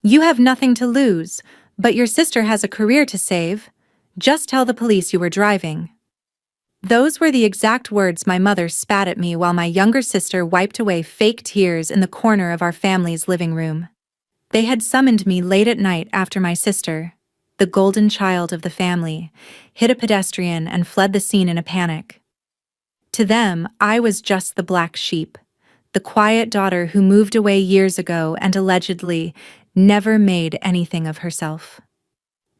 You have nothing to lose, but your sister has a career to save. Just tell the police you were driving. Those were the exact words my mother spat at me while my younger sister wiped away fake tears in the corner of our family's living room. They had summoned me late at night after my sister, the golden child of the family, hit a pedestrian and fled the scene in a panic. To them, I was just the black sheep, the quiet daughter who moved away years ago and allegedly never made anything of herself.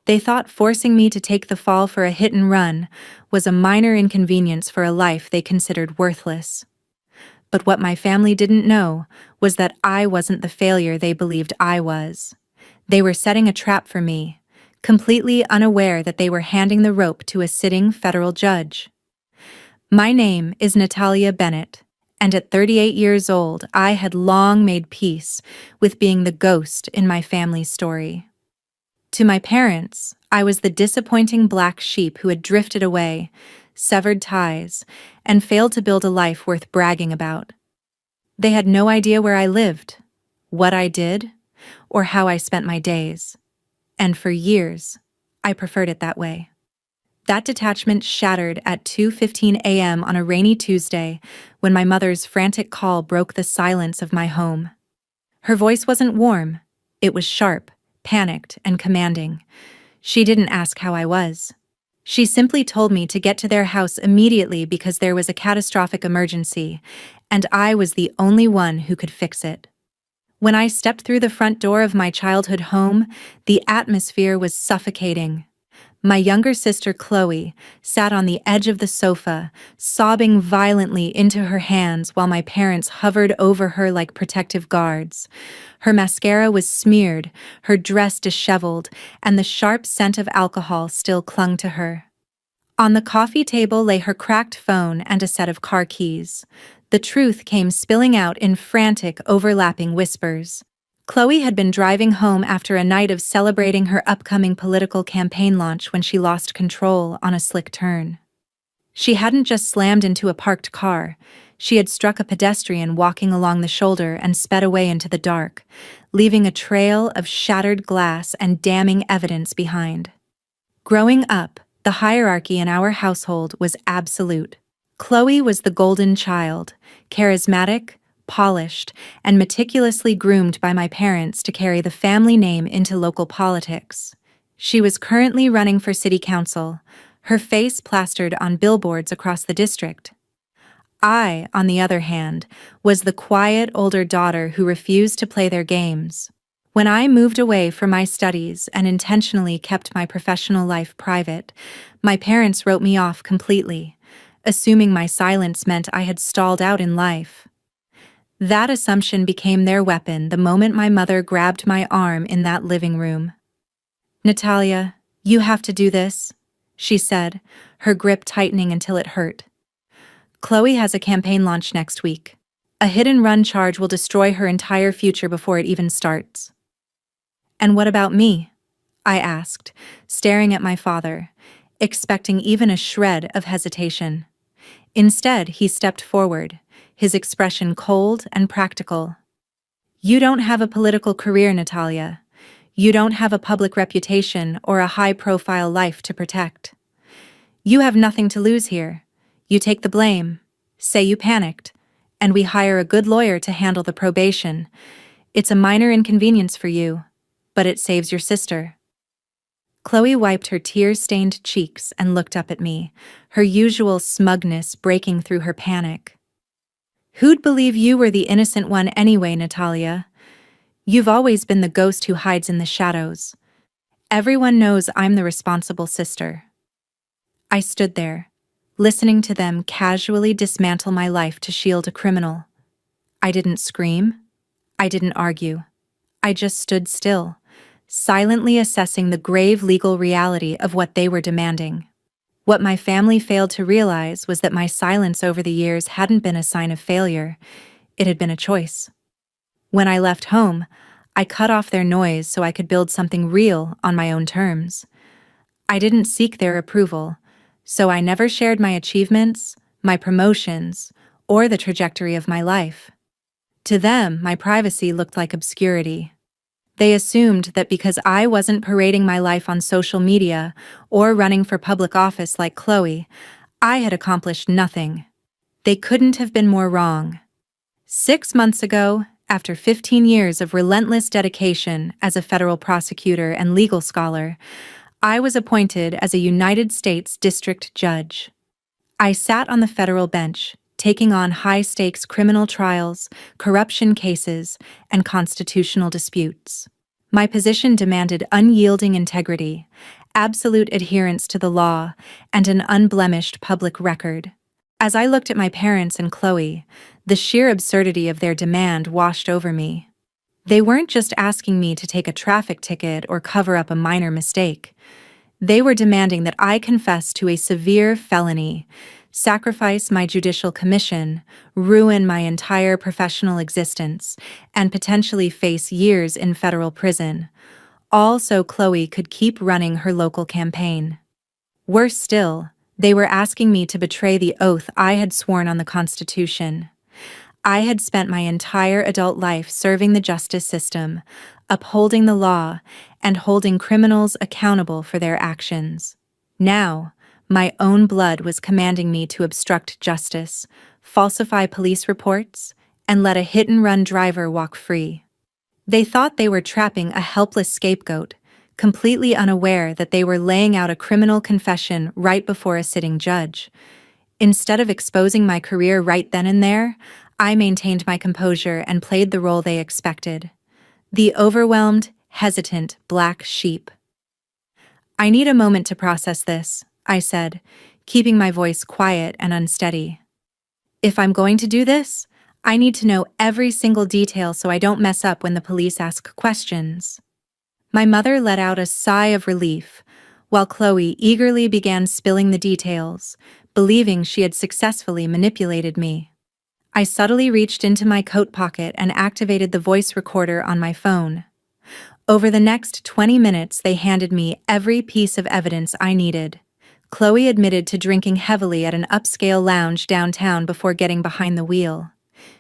They thought forcing me to take the fall for a hit and run was a minor inconvenience for a life they considered worthless. But what my family didn't know was that I wasn't the failure they believed I was. They were setting a trap for me, completely unaware that they were handing the rope to a sitting federal judge. My name is Natalia Bennett, and at 38 years old, I had long made peace with being the ghost in my family's story. To my parents, I was the disappointing black sheep who had drifted away, severed ties, and failed to build a life worth bragging about. They had no idea where I lived, what I did, or how I spent my days. And for years, I preferred it that way. That detachment shattered at 2:15 a.m. on a rainy Tuesday when my mother's frantic call broke the silence of my home. Her voice wasn't warm, it was sharp, panicked, and commanding. She didn't ask how I was. She simply told me to get to their house immediately because there was a catastrophic emergency, and I was the only one who could fix it. When I stepped through the front door of my childhood home, the atmosphere was suffocating. My younger sister, Chloe, sat on the edge of the sofa, sobbing violently into her hands while my parents hovered over her like protective guards. Her mascara was smeared, her dress disheveled, and the sharp scent of alcohol still clung to her. On the coffee table lay her cracked phone and a set of car keys. The truth came spilling out in frantic, overlapping whispers. Chloe had been driving home after a night of celebrating her upcoming political campaign launch when she lost control on a slick turn. She hadn't just slammed into a parked car, she had struck a pedestrian walking along the shoulder and sped away into the dark, leaving a trail of shattered glass and damning evidence behind. Growing up, the hierarchy in our household was absolute. Chloe was the golden child, charismatic, polished, and meticulously groomed by my parents to carry the family name into local politics. She was currently running for city council, her face plastered on billboards across the district. I, on the other hand, was the quiet older daughter who refused to play their games. When I moved away from my studies and intentionally kept my professional life private, my parents wrote me off completely, assuming my silence meant I had stalled out in life. That assumption became their weapon the moment my mother grabbed my arm in that living room. "Natalia, you have to do this," she said, her grip tightening until it hurt. "Chloe has a campaign launch next week. A hit-and-run charge will destroy her entire future before it even starts." "And what about me?" I asked, staring at my father, expecting even a shred of hesitation. Instead, he stepped forward, his expression cold and practical. "You don't have a political career, Natalia. You don't have a public reputation or a high-profile life to protect. You have nothing to lose here. You take the blame, say you panicked, and we hire a good lawyer to handle the probation. It's a minor inconvenience for you, but it saves your sister." Chloe wiped her tear-stained cheeks and looked up at me, her usual smugness breaking through her panic. "Who'd believe you were the innocent one anyway, Natalia? You've always been the ghost who hides in the shadows. Everyone knows I'm the responsible sister." I stood there, listening to them casually dismantle my life to shield a criminal. I didn't scream. I didn't argue. I just stood still, silently assessing the grave legal reality of what they were demanding. What my family failed to realize was that my silence over the years hadn't been a sign of failure, it had been a choice. When I left home, I cut off their noise so I could build something real on my own terms. I didn't seek their approval, so I never shared my achievements, my promotions, or the trajectory of my life. To them, my privacy looked like obscurity. They assumed that because I wasn't parading my life on social media or running for public office like Chloe, I had accomplished nothing. They couldn't have been more wrong. 6 months ago, after 15 years of relentless dedication as a federal prosecutor and legal scholar, I was appointed as a United States District Judge. I sat on the federal bench, taking on high-stakes criminal trials, corruption cases, and constitutional disputes. My position demanded unyielding integrity, absolute adherence to the law, and an unblemished public record. As I looked at my parents and Chloe, the sheer absurdity of their demand washed over me. They weren't just asking me to take a traffic ticket or cover up a minor mistake. They were demanding that I confess to a severe felony, sacrifice my judicial commission, ruin my entire professional existence, and potentially face years in federal prison, all so Chloe could keep running her local campaign. Worse still, they were asking me to betray the oath I had sworn on the Constitution. I had spent my entire adult life serving the justice system, upholding the law, and holding criminals accountable for their actions. Now, my own blood was commanding me to obstruct justice, falsify police reports, and let a hit-and-run driver walk free. They thought they were trapping a helpless scapegoat, completely unaware that they were laying out a criminal confession right before a sitting judge. Instead of exposing my career right then and there, I maintained my composure and played the role they expected. The overwhelmed, hesitant black sheep. "I need a moment to process this," I said, keeping my voice quiet and unsteady. "If I'm going to do this, I need to know every single detail so I don't mess up when the police ask questions." My mother let out a sigh of relief, while Chloe eagerly began spilling the details, believing she had successfully manipulated me. I subtly reached into my coat pocket and activated the voice recorder on my phone. Over the next 20 minutes, they handed me every piece of evidence I needed. Chloe admitted to drinking heavily at an upscale lounge downtown before getting behind the wheel.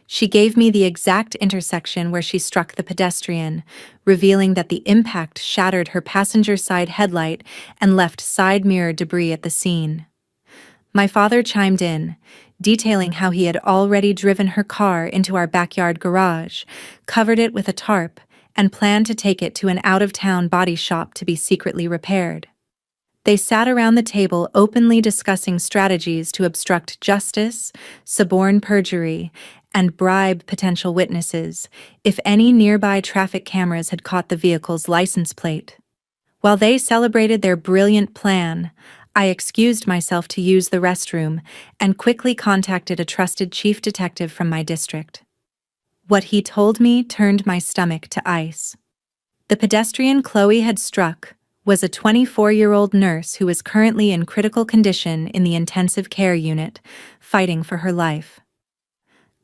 She gave me the exact intersection where she struck the pedestrian, revealing that the impact shattered her passenger side headlight and left side mirror debris at the scene. My father chimed in, detailing how he had already driven her car into our backyard garage, covered it with a tarp, and planned to take it to an out-of-town body shop to be secretly repaired. They sat around the table openly discussing strategies to obstruct justice, suborn perjury, and bribe potential witnesses if any nearby traffic cameras had caught the vehicle's license plate. While they celebrated their brilliant plan, I excused myself to use the restroom and quickly contacted a trusted chief detective from my district. What he told me turned my stomach to ice. The pedestrian Chloe had struck was a 24-year-old nurse who was currently in critical condition in the intensive care unit, fighting for her life.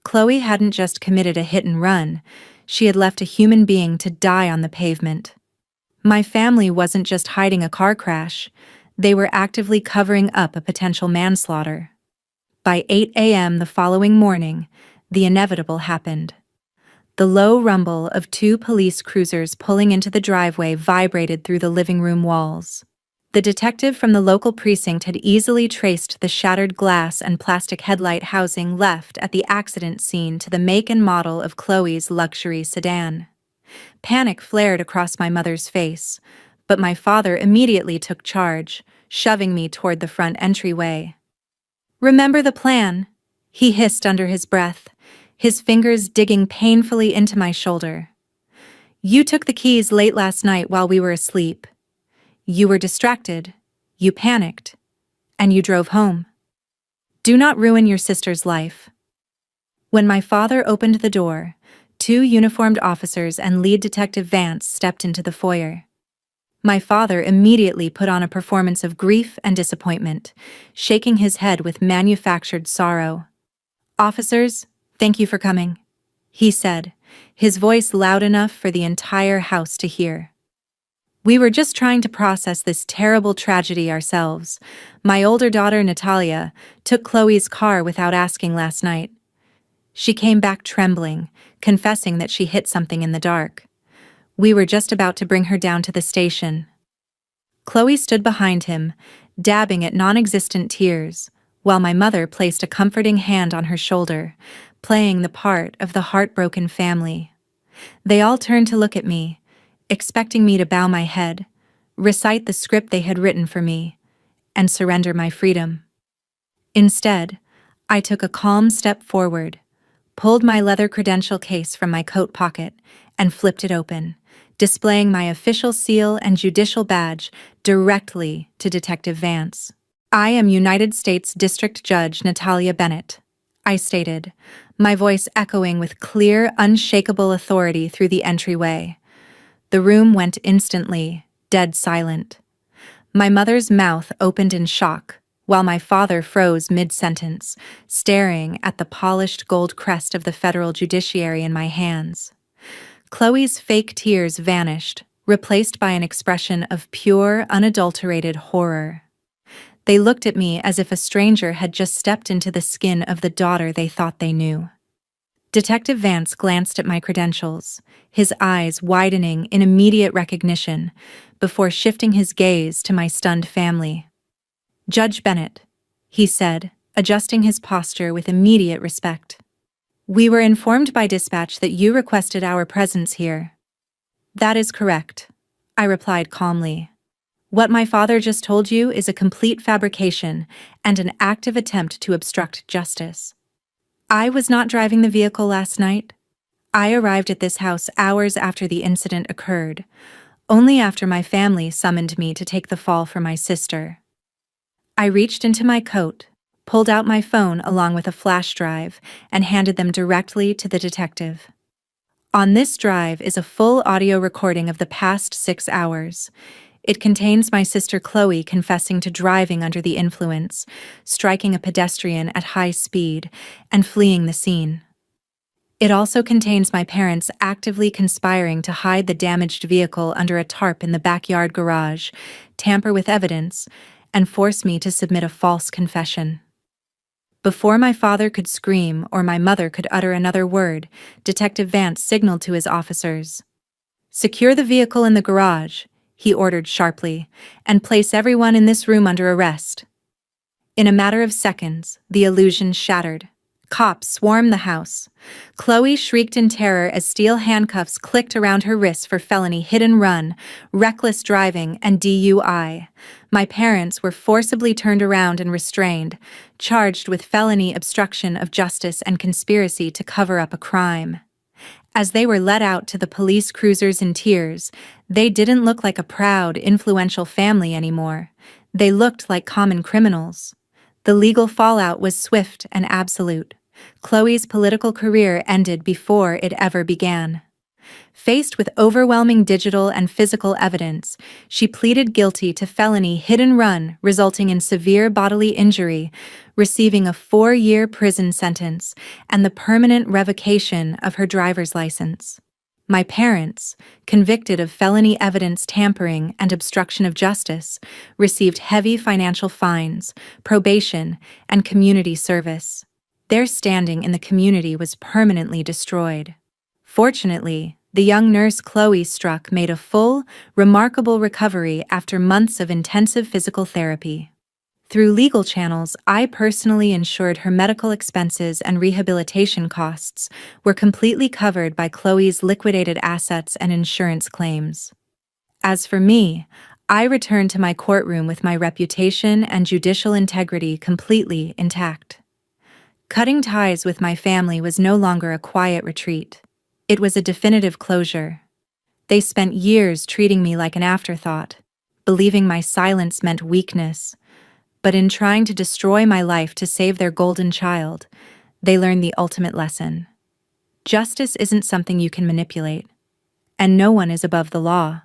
Chloe hadn't just committed a hit and run, she had left a human being to die on the pavement. My family wasn't just hiding a car crash, they were actively covering up a potential manslaughter. By 8 a.m. the following morning, the inevitable happened. The low rumble of two police cruisers pulling into the driveway vibrated through the living room walls. The detective from the local precinct had easily traced the shattered glass and plastic headlight housing left at the accident scene to the make and model of Chloe's luxury sedan. Panic flared across my mother's face, but my father immediately took charge, shoving me toward the front entryway. "Remember the plan," he hissed under his breath, his fingers digging painfully into my shoulder. "You took the keys late last night while we were asleep. You were distracted, you panicked, and you drove home. Do not ruin your sister's life." When my father opened the door, two uniformed officers and lead detective Vance stepped into the foyer. My father immediately put on a performance of grief and disappointment, shaking his head with manufactured sorrow. "Officers, thank you for coming," he said, his voice loud enough for the entire house to hear. "We were just trying to process this terrible tragedy ourselves. My older daughter, Natalia, took Chloe's car without asking last night. She came back trembling, confessing that she hit something in the dark. We were just about to bring her down to the station. Chloe stood behind him, dabbing at non-existent tears, while my mother placed a comforting hand on her shoulder, playing the part of the heartbroken family. They all turned to look at me, expecting me to bow my head, recite the script they had written for me, and surrender my freedom. Instead, I took a calm step forward, pulled my leather credential case from my coat pocket, and flipped it open, displaying my official seal and judicial badge directly to Detective Vance. "I am United States District Judge Natalia Bennett," I stated, my voice echoing with clear, unshakable authority through the entryway. The room went instantly, dead silent. My mother's mouth opened in shock, while my father froze mid-sentence, staring at the polished gold crest of the federal judiciary in my hands. Chloe's fake tears vanished, replaced by an expression of pure, unadulterated horror. They looked at me as if a stranger had just stepped into the skin of the daughter they thought they knew. Detective Vance glanced at my credentials, his eyes widening in immediate recognition, before shifting his gaze to my stunned family. "Judge Bennett," he said, adjusting his posture with immediate respect. "We were informed by dispatch that you requested our presence here." "That is correct," I replied calmly. "What my father just told you is a complete fabrication and an active attempt to obstruct justice. I was not driving the vehicle last night. I arrived at this house hours after the incident occurred, only after my family summoned me to take the fall for my sister." I reached into my coat, pulled out my phone along with a flash drive, and handed them directly to the detective. "On this drive is a full audio recording of the past 6 hours. It contains my sister Chloe confessing to driving under the influence, striking a pedestrian at high speed, and fleeing the scene. It also contains my parents actively conspiring to hide the damaged vehicle under a tarp in the backyard garage, tamper with evidence, and force me to submit a false confession." Before my father could scream or my mother could utter another word, Detective Vance signaled to his officers. "Secure the vehicle in the garage," he ordered sharply, "and place everyone in this room under arrest." In a matter of seconds, the illusion shattered. Cops swarmed the house. Chloe shrieked in terror as steel handcuffs clicked around her wrists for felony hit-and-run, reckless driving, and DUI. My parents were forcibly turned around and restrained, charged with felony obstruction of justice and conspiracy to cover up a crime. As they were led out to the police cruisers in tears, they didn't look like a proud, influential family anymore. They looked like common criminals. The legal fallout was swift and absolute. Chloe's political career ended before it ever began. Faced with overwhelming digital and physical evidence, she pleaded guilty to felony hit-and-run resulting in severe bodily injury, receiving a 4-year prison sentence and the permanent revocation of her driver's license. My parents, convicted of felony evidence tampering and obstruction of justice, received heavy financial fines, probation, and community service. Their standing in the community was permanently destroyed. Fortunately, the young nurse Chloe struck made a full, remarkable recovery after months of intensive physical therapy. Through legal channels, I personally ensured her medical expenses and rehabilitation costs were completely covered by Chloe's liquidated assets and insurance claims. As for me, I returned to my courtroom with my reputation and judicial integrity completely intact. Cutting ties with my family was no longer a quiet retreat. It was a definitive closure. They spent years treating me like an afterthought, believing my silence meant weakness. But in trying to destroy my life to save their golden child, they learned the ultimate lesson. Justice isn't something you can manipulate, and no one is above the law.